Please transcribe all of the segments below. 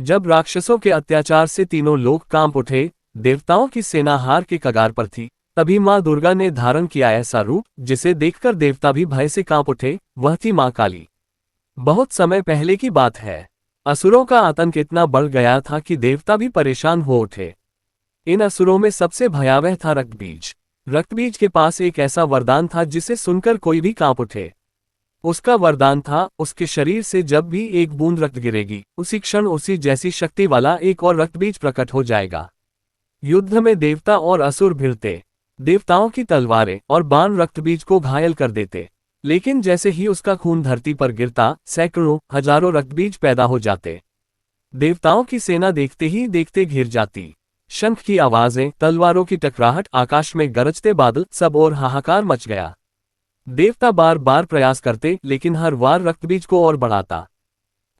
जब राक्षसों के अत्याचार से तीनों लोग कांप उठे, देवताओं की सेना हार के कगार पर थी, तभी मां दुर्गा ने धारण किया ऐसा रूप जिसे देखकर देवता भी भय से कांप उठे। वह थी मां काली। बहुत समय पहले की बात है। असुरों का आतंक इतना बढ़ गया था कि देवता भी परेशान हो उठे। इन असुरों में सबसे भयावह था रक्तबीज। रक्तबीज के पास एक ऐसा वरदान था जिसे सुनकर कोई भी कांप उठे। उसका वरदान था, उसके शरीर से जब भी एक बूंद रक्त गिरेगी, उसी क्षण उसी जैसी शक्ति वाला एक और रक्तबीज प्रकट हो जाएगा। युद्ध में देवता और असुर भिड़ते। देवताओं की तलवारें और बाण रक्तबीज को घायल कर देते, लेकिन जैसे ही उसका खून धरती पर गिरता, सैकड़ों हजारों रक्तबीज पैदा हो जाते। देवताओं की सेना देखते ही देखते घिर जाती। शंख की आवाजें, तलवारों की टकराहट, आकाश में गरजते बादल, सब और हाहाकार मच गया। देवता बार बार प्रयास करते, लेकिन हर बार रक्तबीज को और बढ़ाता।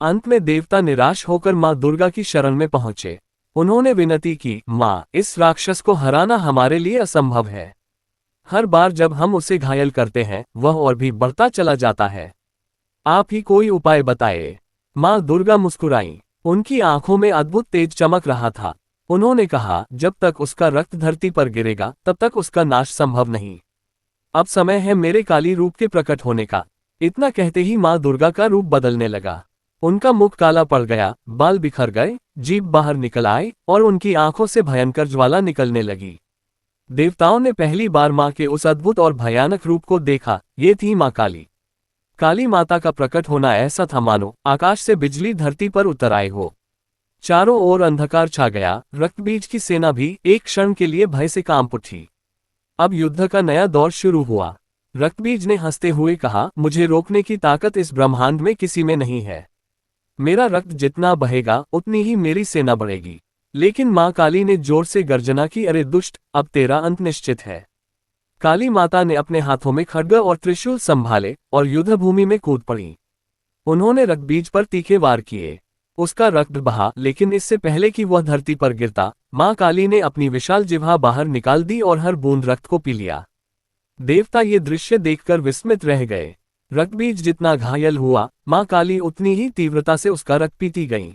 अंत में देवता निराश होकर मां दुर्गा की शरण में पहुंचे। उन्होंने विनती की, मां, इस राक्षस को हराना हमारे लिए असंभव है। हर बार जब हम उसे घायल करते हैं, वह और भी बढ़ता चला जाता है। आप ही कोई उपाय बताएं। मां दुर्गा मुस्कुराईं। उनकी आंखों में अद्भुत तेज चमक रहा था। उन्होंने कहा, जब तक उसका रक्त धरती पर गिरेगा, तब तक उसका नाश संभव नहीं। अब समय है मेरे काली रूप के प्रकट होने का। इतना कहते ही मां दुर्गा का रूप बदलने लगा। उनका मुख काला पड़ गया, बाल बिखर गए, जीभ बाहर निकल आई और उनकी आंखों से भयंकर ज्वाला निकलने लगी। देवताओं ने पहली बार मां के उस अद्भुत और भयानक रूप को देखा। ये थी मां काली। काली माता का प्रकट होना ऐसा था मानो आकाश से बिजली धरती पर उतर आए हो। चारों ओर अंधकार छा गया। रक्तबीज की सेना भी एक क्षण के लिए भय से कांप उठी। अब युद्ध का नया दौर शुरू हुआ। रक्तबीज ने हंसते हुए कहा, मुझे रोकने की ताकत इस ब्रह्मांड में किसी में नहीं है। मेरा रक्त जितना बहेगा, उतनी ही मेरी सेना बढ़ेगी। लेकिन मां काली ने जोर से गर्जना की, अरे दुष्ट, अब तेरा अंत निश्चित है। काली माता ने अपने हाथों में खड्ग और त्रिशूल संभाले और युद्ध भूमि में कूद पड़ी। उन्होंने रक्तबीज पर तीखे वार किए। उसका रक्त बहा, लेकिन इससे पहले कि वह धरती पर गिरता, मां काली ने अपनी विशाल जिह्वा बाहर निकाल दी और हर बूंद रक्त को पी लिया। देवता ये दृश्य देखकर विस्मित रह गए। रक्तबीज जितना घायल हुआ, मां काली उतनी ही तीव्रता से उसका रक्त पीती गईं।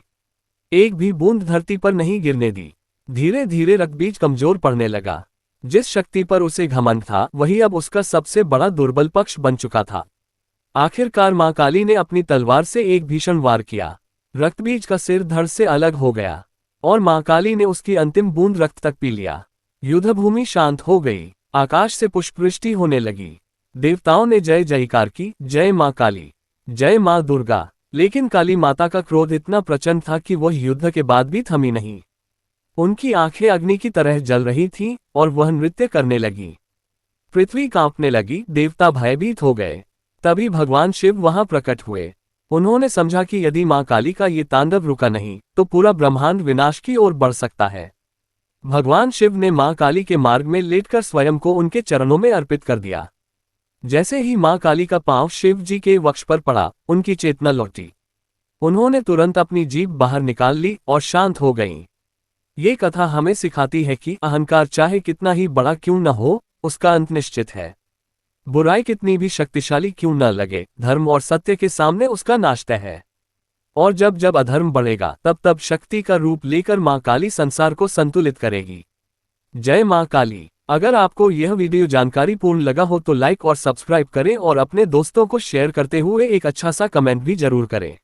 एक भी बूंद धरती पर नहीं गिरने दी। धीरे धीरे रक्तबीज कमजोर पड़ने लगा। जिस शक्ति पर उसे घमंड था, वही अब उसका सबसे बड़ा दुर्बल पक्ष बन चुका था। आखिरकार मां काली ने अपनी तलवार से एक भीषण वार किया। रक्तबीज का सिर धड़ से अलग हो गया और मां काली ने उसकी अंतिम बूंद रक्त तक पी लिया। युद्धभूमि शांत हो गई। आकाश से पुष्पवृष्टि होने लगी। देवताओं ने जय जयकार की, जय मां काली, जय मां दुर्गा। लेकिन काली माता का क्रोध इतना प्रचंड था कि वह युद्ध के बाद भी थमी नहीं। उनकी आंखें अग्नि की तरह जल रही थीं और वह नृत्य करने लगी। पृथ्वी कांपने लगी, देवता भयभीत हो गए। तभी भगवान शिव वहां प्रकट हुए। उन्होंने समझा कि यदि मां काली का ये तांडव रुका नहीं, तो पूरा ब्रह्मांड विनाश की ओर बढ़ सकता है। भगवान शिव ने मां काली के मार्ग में लेटकर स्वयं को उनके चरणों में अर्पित कर दिया। जैसे ही मां काली का पांव शिव जी के वक्ष पर पड़ा, उनकी चेतना लौटी। उन्होंने तुरंत अपनी जीभ बाहर निकाल ली और शांत हो गईं। ये कथा हमें सिखाती है कि अहंकार चाहे कितना ही बड़ा क्यों न हो, उसका अंत निश्चित है। बुराई कितनी भी शक्तिशाली क्यों न लगे, धर्म और सत्य के सामने उसका नाश तय है। और जब जब अधर्म बढ़ेगा, तब तब शक्ति का रूप लेकर मां काली संसार को संतुलित करेगी। जय मां काली। अगर आपको यह वीडियो जानकारी पूर्ण लगा हो तो लाइक और सब्सक्राइब करें और अपने दोस्तों को शेयर करते हुए एक अच्छा सा कमेंट भी जरूर करें।